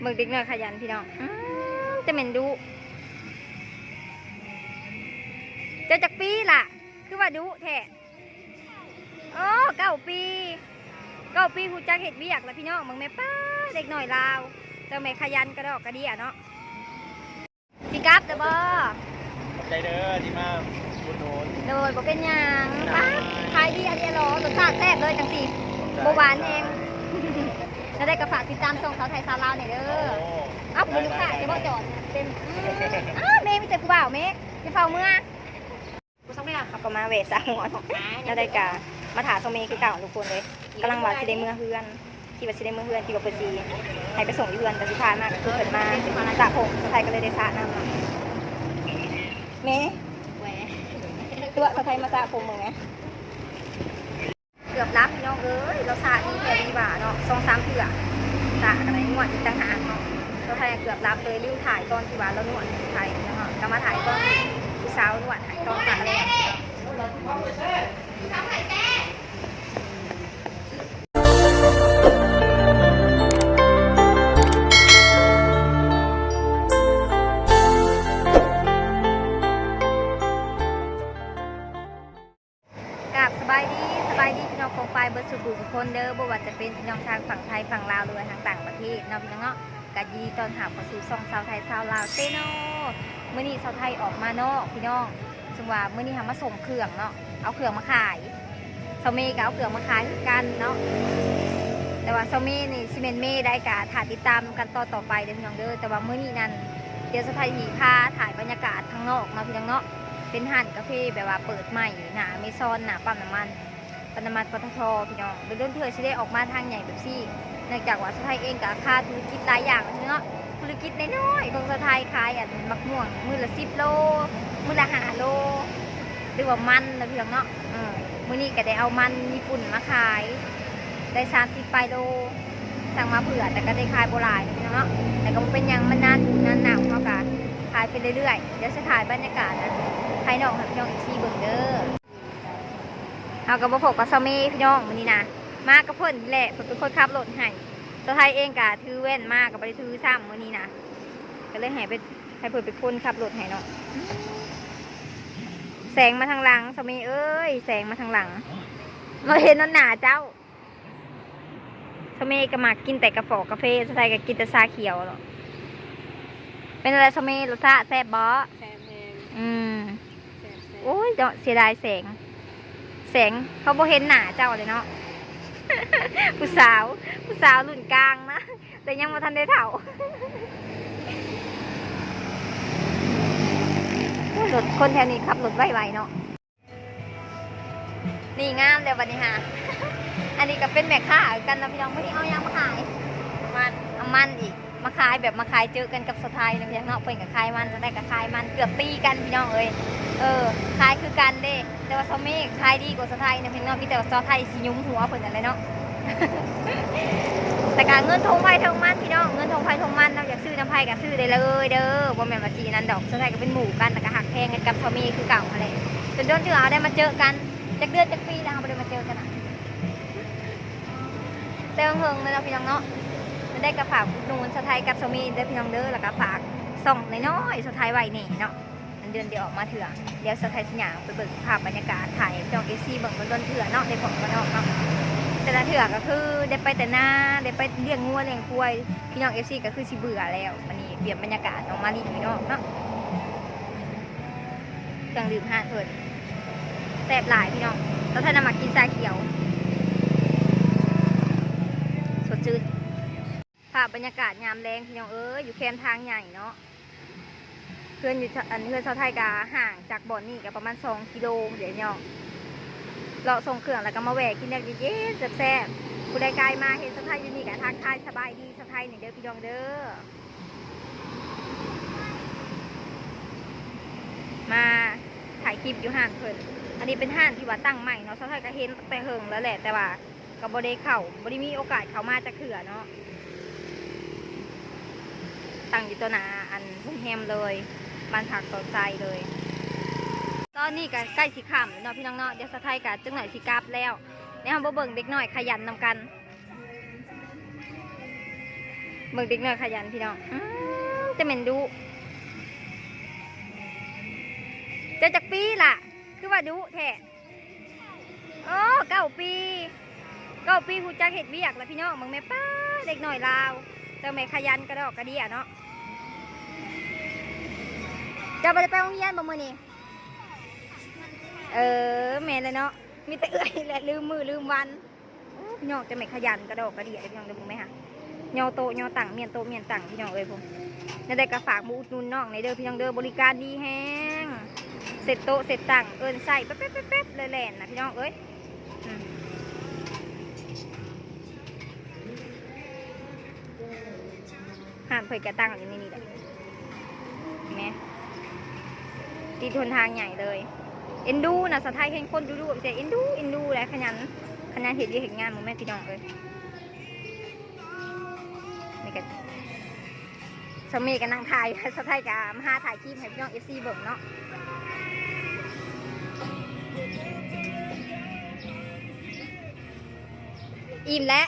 เบิกเด็กน้อยขยันพี่น้องจะเหม็นดุเจะจากปีล่ะคือว่าดุแท้โอ้9 ปีหูจักเห็ดเวียกแล้วพี่น้องมึงแม่ป้าเด็กหน่อยลาวเจ้าแม่ขยันกระดอกกระเดียเนาะสิกลับเด้อบ่ใจเด้อที่มาบุญโนนโดยบ่เป็นยังป้าขายดีอันเดียวรอรสชาติแซ่บเลยจังสิบ่หวานแฮงแล้วได้กระฝากติดตามส่งสาวไทยสาวลาวหน่อยเด้ออ้าวผมลูกค้าจะบ่จอดเต็มเมย์มีแต่ผู้บ่าวเมย์ที่เฝ้าเมื่อกูส่งไม่ได้เขาก็มาเวทสาวหัวแล้วได้กะมาถาโซเมคือเก่าทุกคนเลยกำลังว่าสิได้เมื่อเฮือนที่ว่าสิได้เมื่อเฮือนที่ว่าเปิดซีให้ไปส่งที่เฮือนแต่สิพานมากก็คือเปิดมาสระผมสาวไทยก็เลยได้สระน้ำเมย์ตัวสาวไทยมาสระผมมึงไงเกือบรับพี่น้องเอ้ยเราสระนี่แค่ดีกว่าเนาะ2-3เถื่อสระอะไรนวดอีกต่างหากเนาะเราไทยเกือบรับเลยลืมถ่ายตอนที่ว่าเรานวดไทยเนาะก็มาถ่ายตอนที่สาวนวดถ่ายตอนสระเลยสบายดีพี่น้องของปลายเบอร์สุขุมคนเด้อบ่ว่าจะเป็นพี่น้องทางฝั่งไทยฝั่งลาวหรือทางต่างประเทศเนาะพี่น้องเนาะกะยินดีต้อนรับเข้าสู่ช่องสาวไทยสาวลาวเต้โน่มื้อนี้สาวไทยออกมาเนาะพี่น้องซึ่งว่ามื้อนี้ทำมาส่งเครื่องเนาะเอาเครื่องมาขายซาเมก็เอาเครื่องมาขายคือกันเนาะแต่ว่าซาเมนี่ซิเมนเมได้กะถ่ายติดตามกันต่อไปเด้อพี่น้องเด้อแต่ว่ามื้อนี้นั้นเดี๋ยวสาวไทยสิพาถ่ายบรรยากาศข้างนอกเนาะพี่น้องเนาะเป็นห้านกาแฟแบบว่าเปิดใหม่หนาเมซอนหนาปั๊มน้ำมันปตท.พี่น้องเดินเถื่อสิได้ออกมาทางใหญ่แบบซี่เนื่องจากว่าสะไทยเองกับค่าธุรกิจหลายอย่างเนาะธุรกิจน้อยๆของสะไทยขายมักม่วงมือละ10 โลมือละ5 โลหรือว่ามันนะพี่น้องเนาะมื้อนี้ก็ได้เอามันญี่ปุ่นมาขายได้30 โลสั่งมาเผื่อแต่ก็ได้ขายโบราณพี่น้องเนาะแต่ก็เป็นยังมันนานหนาวเขาก็ขายไปเรื่อยๆเดี๋ยวจะถ่ายบรรยากาศนะภายนอกให้พี่น้องอีกทีเบิ่งเด้อเอากระบอกผกกับซาเม่พี่น้องวันนี้นะมากระเพิ่นแหละผมเป็นคนขับรถให้ตัวไทยเองกะถือแว่นมากกับไปถือซ้ำวันนี้นะก็เลยให้เพิ่นเป็นคนขับรถให้เนาะแสงมาทางหลังซาเม่เอ้ยแสงมาทางหลังเราเห็นนั่นหนาเจ้าซาเม่ก็มากินแต่กาแฟตัวไทยก็กินแต่ชาเขียวหรอเป็นอะไรซาเม่รสชาติแซ่บบ่แซ่บเองโอ้ยเสียดายแสงเขาบ่เห็นหน้าเจ้าเลยเนาะ ผู้สาวรุ่นกลางนะแต่ยังมาทันได้เถ่ารถคนแถวนี้ขับรถไวๆเนาะนี่งามเลยวันนี้ฮะ อันนี้ก็เป็นแม่ค้ากันนะพี่น้องไม่ได้เอายังมาขายมันอีกมาขายแบบมาขายเจอกันกับสไทยนะพี่น้องเนาะเพิ่นกับขายมันจะได้กับขายมันเกือบตีกันพี่น้องเอ้ยขายคือกันเด้แต่ว่าซอมมี่ขายดีกว่าสไทยนะพี่น้องมีแต่ซอไทยสิยุ้มหัวเพิ่นอะไรเนาะ แต่การเงินทงไผ่ทงมันพี่น้องเงินทงไผ่ทงมันเราอยากซื้อน้ำไผ่ก็ซื้อได้เลยเด้อบ่แม่นว่าสีนั้นดอกสไทยก็เป็นหมู่กันแต่ก็หักแพงกันกับซอมมี่คือเก่าอะไรจนเดือนที่เราได้มาเจอกันจากเดือนจากปีแล้วเราไม่ได้มาเจอกันอ่ะเต้าเฮงเลยเราพี่น้องเนาะได้กระฝากนูนสไทยกับซอมมี่เด้อพี่น้องเด้อแล้วก็ฝากส่องน้อยๆสไทยไว้นี่เนาะเดือนเดียวออกมาเถื่อเดี๋ยวสไทยสยามไปเบิ่งภาพบรรยากาศถ่ายจองเอซีเบิ่งมันเถื่อเนาะในผมก็เนาะแต่ละเถื่อก็คือได้ไปแต่หน้าได้ไปเลี้ยงงัวเลี้ยงควายพี่น้องเอซีก็คือสิเบื่อแล้ววันนี้เปลี่ยนบรรยากาศออกมาดีพี่น้องเนาะเครื่องดื่มห้าเถิดแซ่บหลายพี่น้องแล้วถ้านำมากินชาเขียวสดชื่นภาพบรรยากาศยามแรงพี่น้องอยู่แคมทางใหญ่เนาะเพื่อนอยู่เพื่อนชาวไทยกาห่างจากบ่อนนี่ก็ประมาณ2 กิโลเดี๋ยวเนี่ยเราส่งเครื่องแล้วก็มาแหวกกินได้เย็นๆแซ่บๆผู้ใดไกลมาเห็นชาวไทยอยู่นี่กับทักทายสบายดีชาวไทยนี่เด้อพี่น้องเด้อมาถ่ายคลิปอยู่ห้างเพิ่นอันนี้เป็นห้างที่ว่าตั้งใหม่เนาะชาวไทยก็เห็นแต่เฮิงแล้วแหละแต่ว่าก็บ่ได้มีโอกาสเข้ามาจากเขื่อเนาะตั้งอยู่ตัวหนาอันทุ่งแฮมเลยบ้านผักสดใจเลยตอนนี้ก็ใกล้สิค่ำเนาะพี่น้องเนาะเดี๋ยวสะไทยกับจังหน่อยสิกลับแล้วเนี่ยเราเบิ่งเด็กหน่อยขยันนำกัน เบิ่งเด็กน้อยขยันพี่น้องจะเหม็นดูเจะจากปีล่ะคือว่าดูแท้โอ้9 ปีผู้จักเห็ดเวียกแล้วพี่น้องมึงแม่ป้าเด็กหน่อยลาวเจ้าแม่ขยันกระดอกกระเดียเนาะจะไปโรงเรียนบ่มื้อนี้แม่เลยเนาะมีแต่เอื้อยแหละลืมมือลืมวันพี่น้องเจ้าแม่ขยันกระดอกกระเดียพี่น้องเด้อมึงไหมคะยอโตยอต่างเมียนโตเมียนต่างพี่น้องเอ้ยผมนั่นได้กระฝากมูอุดหนุนน้องในเด้อพี่น้องเด้อบริการดีแฮงเสร็จโตเสร็จต่างเอินใส่แป๊บเลยแหลนนะพี่น้องเอ้ยห่านเผยกระตั้งอยู่นี่แหละเห็นไหมตีทนทางใหญ่เลยเอ็นดูนะสะท้ายเห็นคนดูๆแต่เอ็นดูแหละขยันเห็นดีเห็นงานมึงแม่พี่น้องเอ้ยนี่กันสมัยกันนั่งถ่ายสะท้ายกับมาหาถ่ายคลิปให้พี่น้อง FC เบิ่งเนาะอิ่มแล้ว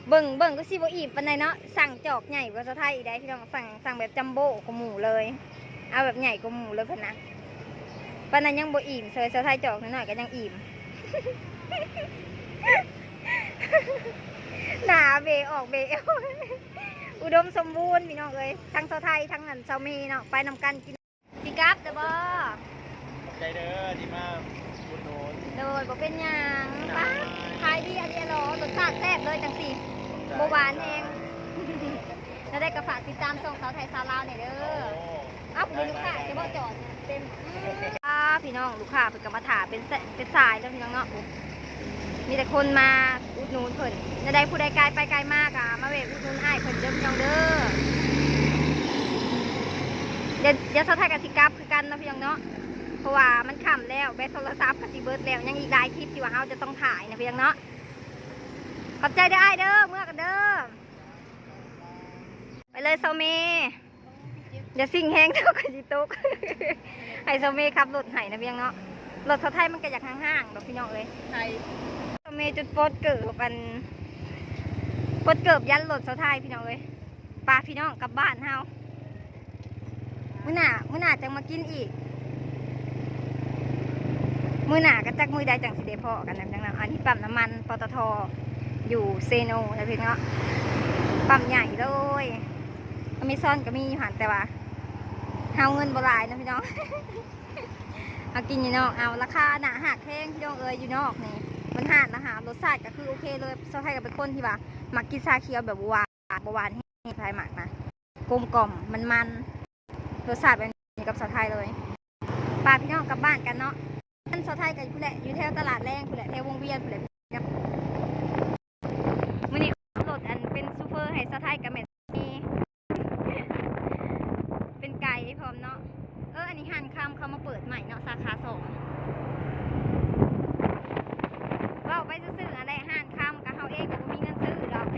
เบิ่งก็สิบ่อิ่มปานใดเนาะสั่งจอกใหญ่กว่าสะท้ายอีกได้พี่น้องสั่งแบบจัมโบ้กว่าหมูเลยเอาแบบใหญ่กว่าหมูเลยเพิ่นนะปานนั้นยังบ่อิ่มสะท้ายจอกน้อยๆก็ยังอิ่ม หนาเบออกเบอุดมสมบูรณ์พี่น้องเอ้ยทั้งชาวไทยทั้งนั้นชาวเมเนาะไปนำกันกินสิกับเด้อบ่ใจเด้อที่มาบุญโนนโดยบ่เป็นหยังป้าขายดีอันนี้หรอรสชาติแซ่บเลยจังสิบ่หวานแฮงแล้วได้กระฝากติดตามส่งสาวไทยสาวลาวเนี่ยเด้ออ้าวมีลูกค้าจะบ่จอดเต็มพี่น้องลูกค้าเพิ่นก็มาถาเป็นสายแล้วพี่น้องเนาะมีแต่คนมาอุดหนุนเพิ่นจะได้ผู้ใดไกลไปไกลมากอ่ะมาเวทอุดหนุนอ้ายเพิ่นเด้อพี่น้องเด้อเดี๋ยวสาวไทยกับสิกับคือกันนะพี่น้องเนาะเพราะว่ามันค่ำแล้วแบตโทรศัพท์กับสิเบิร์ดแล้วยังอีกหลายคลิปที่ว่าเราจะต้องถ่ายนะพี่น้องเนาะขอบใจเด้ออ้ายเด้อเมื่อกันเด้อไปเลยโซเมอย่าสิ่งแห้งเท่ากับจิตุกให้โซเมขับรถไห้นะพี่น้องเนาะรถสาวไทยมันก็อยากห่างๆแบบพี่น้องเลยไทยเมย์จุดโปดเกิดมันโปดเกิดยันรถสาวไทยพี่น้องเลยปลาพี่น้องกลับบ้านเฮามื้อหน้าจังมากินอีกมื้อหน้าก็จักมื้อใดจังสิได้พอกันนะจังนะอันนี้ปั๊มน้ำมันปตทอยู่เซโนนะพี่น้องปั๊มใหญ่เลยก็มีซ่อนก็มีอยู่หันแต่ว่าเฮาเงินบ่หลายนะพี่น้อง เอากินอยู่นอกเอาราคาหนาหักแพงพี่น้องเอ้ยอยู่นอกนี่มันหาดนะคะรสชาติก็คือโอเคเลยสาวไทยก็เป็นคนที่ว่ามักกินชาเขียวแบบหวานให้ไทยหมักนะกลมกล่อมมันรสชาติแบบนี้กับสาวไทยเลยป้าพี่น้องกลับบ้านกันเนาะท่านสาวไทยกันผู้แหละอยู่แถวตลาดแรงผู้แหละแถววงเวียนผู้แหละกับมื้อนี้รถอันเป็นซูเปอร์ให้สาวไทยกับแม่นี่เป็นไก่พร้อมเนาะอันนี้หันคำเขามาเปิดใหม่เนาะสาขา2ว่าไปซื้ออะไรหันคำกับเขาเองก็มีเงินซื้อดอกค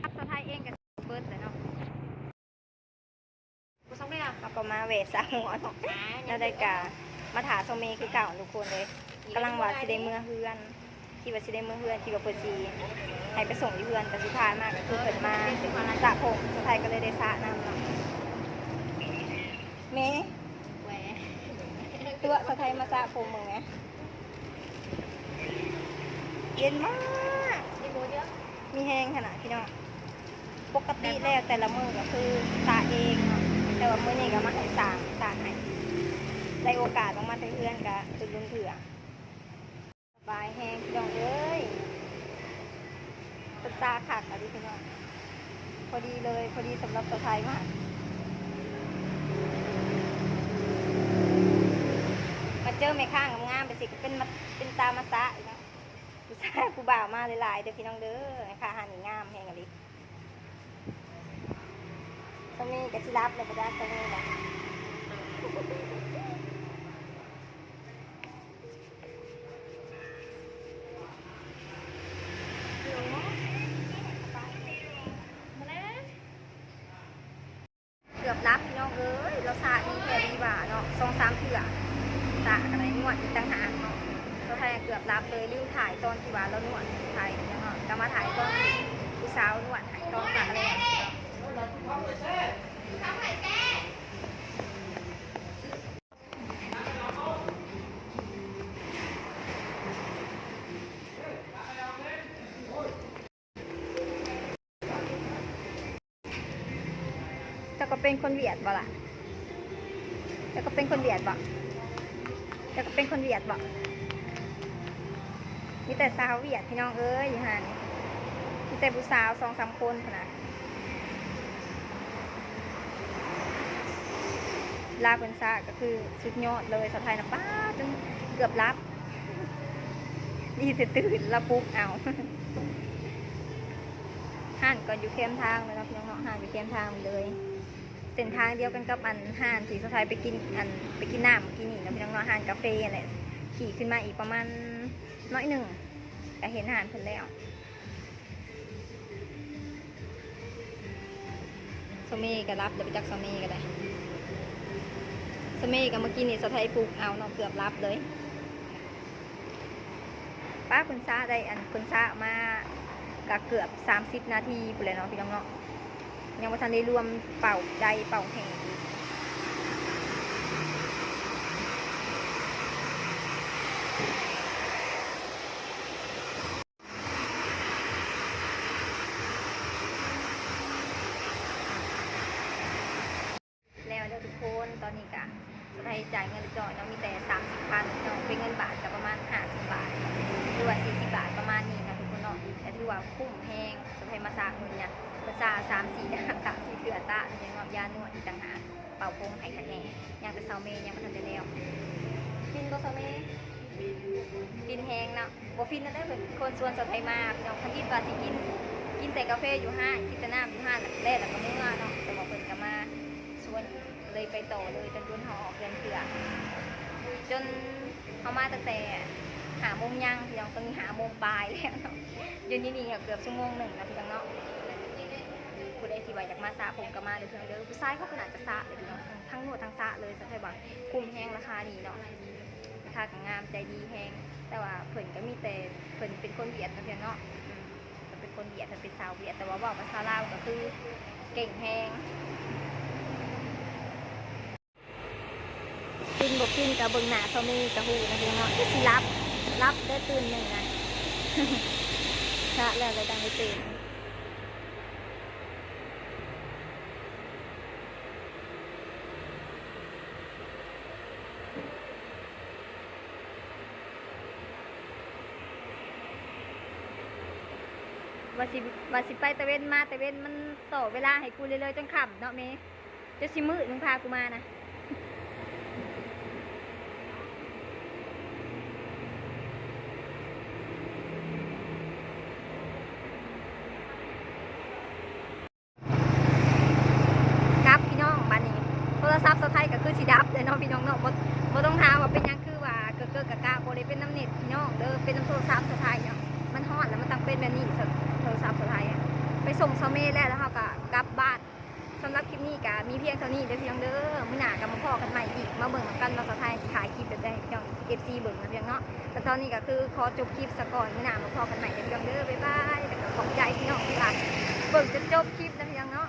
รับสไทยเองกับเบิร์ดเลยเนาะก็มาเวทสร้างหัวเนาะแล้วได้กามาถาโซเมคือเก่าทุกคนเลยกำลังว่าสิได้เมื่อเฮือนคิดว่าสิได้เมื่อเฮือนคิดว่าเปิดซีให้ไปส่งที่เฮือนแต่สุดท้ายมากก็คือเปิดมาสระผมสุดท้ายก็เลยได้สระน้ำเนาะเมย์ตัวสุดท้ายมาสระผมมึงไงเย็นมากมีแห้งขนาดพี่น้องปกติแล้วแต่ละมือก็คือสระเองเนาะแต่ว่ามื้อนี้ก็มาให้สร้างให้ได้โอกาสต้องมาเพื่อนก็จุดลุ้นเถื่อสบายแห้งพี่น้องเอ้ยเป็นตาขักอะดิพี่น้องพอดีเลยพอดีสำหรับตัวไทยมากมาเจอแม่ข้างงามๆไปสิก็เป็นตามาซะอีกนะผู้ชายผู้บ่าวมาหลายๆเด้อพี่น้องเด้อแม่ข้าหานี่งามแห้งอะดิตรงนี้ก็สิรับเลยก็ได้ตรงนี้แหละ กือบรับพี่น้องเอ้ยเราสาดีแค่ดีบ่าเนาะ2-3 เถื่อสาอะไรนวดอีกต่างหากเนาะเราไทยเกือบรับเลยลืมถ่ายตอนที่ว่าเรานวดไทยเนาะก็มาถ่ายตอนผู้สาวนวดตอนสาแรงแต่ก็เป็นคนเวียดบ่ล่ะแต่ก็เป็นคนเวียดบ่แต่ก็เป็นคนเวียดบ่มีแต่สาวเวียดพี่น้องเอ้ยอยู่หันมีแต่ผู้สาว2-3 คนขนาดลาเป็นซาก็คือสุดยอดเลยสาวไทยนะป้าจนเกือบรับดีตื่นแล้วปุ๊บเอาห่านก็อยู่เข้มทางเลยนะพี่น้องเนาะห่านอยู่เข้มทางเลยเส้นทางเดียวกันกับอันห่านที่สาวไทยไปกินน้ำกินนี่นะพี่น้องเนาะห่านกาแฟอะไรขี่ขึ้นมาอีกประมาณน้อยหนึ่งแต่เห็นห่านเพิ่นแล้วสเมก็รับเดี๋ยวไปจักสเมก็ได้สเมกับเมื่อกี้นี่สาวไทยปลูกเอาเนาะเกือบรับเลยป้าคุณซาได้คุณซามาก็เกือบ30 นาทีไปเลยเนาะพี่น้องเนาะยังไม่ทันได้รวมเป่าใดเป่าแห่งแล้วเดี๋ยวทุกคนตอนนี้กะสไทยจ่ายเงินเรียบร้อยเนาะมีแต่30,000เนาะเป็นเงินบาทกับประมาณ50 บาทหรือว่า40 บาทประมาณนี้นะทุกคนเนาะแต่ถือว่าคุ้มแพงสไทยมาสร้างเงินเนี่ยมาสร้าง3-4 3-4 เถื่อตะยังงอบยานวดอีกต่างหากเป่าพงไห้ขัดแหน่ยังเป็นเซาเมยังไม่ทันได้แล้วฟินก็เซาเมฟินแหงเนาะบ่ฟินนั่นได้เป็นคนชวนสไทยมาเนาะคันที่ว่าสิกินแต่กาแฟอยู่ห้างกินแต่น้ำอยู่ห้างแรกแล้วก็เมื่อเนาะแต่บอกเพิ่นก็มาชวนเลยไปต่อเลยจนจนหอเกินเถื่อจนเขามาตั้งแต่5 โมงยังพี่น้องตอนนี้5 โมงปลายแล้วเนาะยืนนี่เกือบ1 ชั่วโมงนะพี่น้องเนาะผู้ใดที่ว่าอยากมาสระผมก็มาเด้อเพื่อนเด้อผู้ชายเขาขนาดจะสระเลยพี่น้องทั้งนวดทั้งสระเลยสไทยบอกคุ้มแห้งราคาดีเนาะราคาก็งามใจดีแห้งแต่ว่าเพิ่นก็มีแต่เพิ่นเป็นคนเวียดนะพี่น้องเนาะเป็นคนเวียดเป็นสาวเวียดแต่ว่าบอกภาษาลาวก็คือเก่งแห้งกินบกกินกับเบิ่งหน้าเขามีกระหูนะพี่น้องที่สิรับได้ตื่นหนึ่งนะชะแล้วเลยดังได้ตื่นว่าสิไปตะเวนมาตะเวนมันต่อเวลาให้กูเลยจนค่ำเนาะเมจะสิมืดมึงพากูมานะกับพี่น้องบ้านนี้โทรศัพท์สไทยก็คือสีดับเลยเนาะพี่น้องเนาะบ่ต้องถามว่าเป็นยังคือว่าเกิดกะกะบ่ได้เป็นน้ำเน็ตพี่น้องเด้อเป็นน้ำโทรศัพท์สไทยเนาะมันฮอดแล้วมันต้องเป็นแบบนี้โทรศัพท์สไทยไปส่งซอเม่แล้วเขาก็กลับบ้านสำหรับคลิปนี้ก็มีเพียงเท่านี้เด้อพี่น้องเด้อมื้อหน้าก็มาพอกันใหม่อีกมาเบิ่งกันว่าสไทยขายคลิปแบบใดพี่น้อง FC เบิ่งนะพี่น้องเนาะแต่ตอนนี้ก็คือขอจบคลิปซะก่อนมื้อหน้ามาพอกันใหม่เด้อพี่น้องเด้อบ๊ายบายแล้วก็ขอบใจพี่น้องที่รักเบิ่งจนจบคลิปนะพี่น้องเนาะ